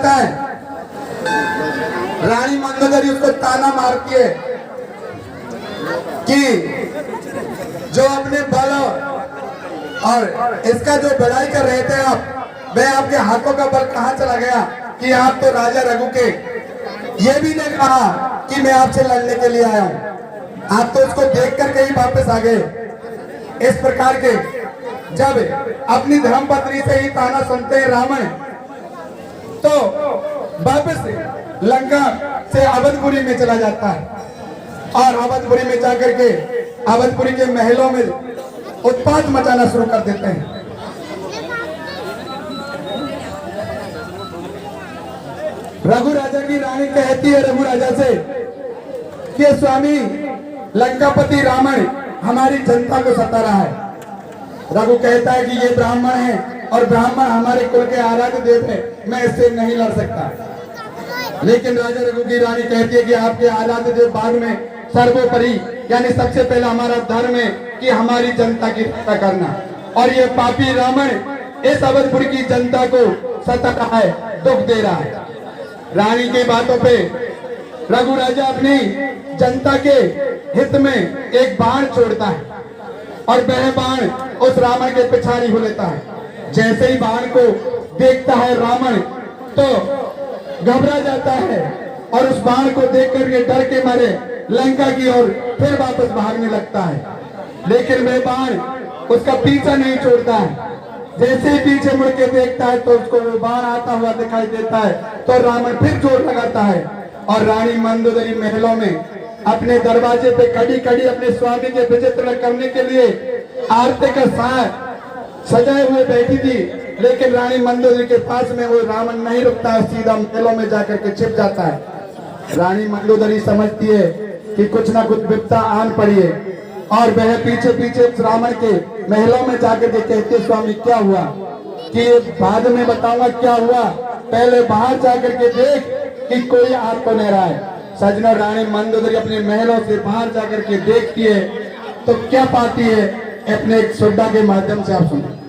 जाता है, रानी मंदोदरी उसको ताना मारती है कि जो अपने बल और इसका जो बड़ाई कर रहे थे आप, मैं आपके हाथों का बल कहाँ चला गया कि आप तो राजा रघु के ये भी नहीं कहा कि मैं आपसे लड़ने के लिए आया हूं, आप तो उसको देख कर के ही वापस आ गए। इस प्रकार के जब अपनी धर्मपत्नी से ही ताना सुनते हैं रावण, तो वापस लंका से अवधपुरी में चला जाता है और अवधपुरी में जाकर के अवधपुरी के महलों में उत्पात मचाना शुरू कर देते हैं। रघु राजा की रानी कहती है रघु राजा से कि स्वामी, लंकापति रावण हमारी जनता को सता रहा है। रघु कहता है कि ये ब्राह्मण है और ब्राह्मण हमारे कुल के आराध्य देव है, मैं इससे नहीं लड़ सकता। लेकिन राजा रघु की रानी कहती है कि आपके आराध्य देव बाद में, सर्वोपरि यानी सबसे पहला हमारा धर्म है कि हमारी जनता की रक्षा करना, और ये पापी रावण इस अवधपुर की जनता को सता रहा है, दुख दे रहा है। रानी की बातों पे रघु राजा अपनी जनता के हित में एक बाण छोड़ता है और वह बाण उस रावण के पिछाड़ी हो लेता है। जैसे ही बाण को देखता है रावण तो घबरा जाता है और उस बाण को देखकर के डर के मारे लंका की ओर फिर वापस भागने लगता है। लेकिन वह बाण उसका पीछा नहीं छोड़ता है। जैसे ही पीछे मुड़ के देखता है तो उसको वो बाण आता हुआ दिखाई देता है, तो रावण फिर जोर लगाता है और रानी मंदोदरी महलों में अपने दरवाजे पे खड़ी खड़ी अपने स्वामी के विचित्र करने के लिए आरती का साथ सजाए हुए बैठी थी। लेकिन रानी मंदोदरी के पास में वो रावण नहीं रुकता है, सीधा महलों में जाकर के छिप जाता है। रानी मंदोदरी समझती है कि कुछ ना कुछ विपदा आन पड़ी है और वह पीछे पीछे रावण के महलों में जाकर के कहती है, स्वामी क्या हुआ? कि ये बाद में बताऊंगा क्या हुआ, पहले बाहर जाकर के देख कि कोई आपको नहीं रहा है। सजनों, रानी मंदोदरी अपने महलों से बाहर जाकर के देखती है तो क्या पाती है, अपने एक सुड्डा के माध्यम से आप सुनिए।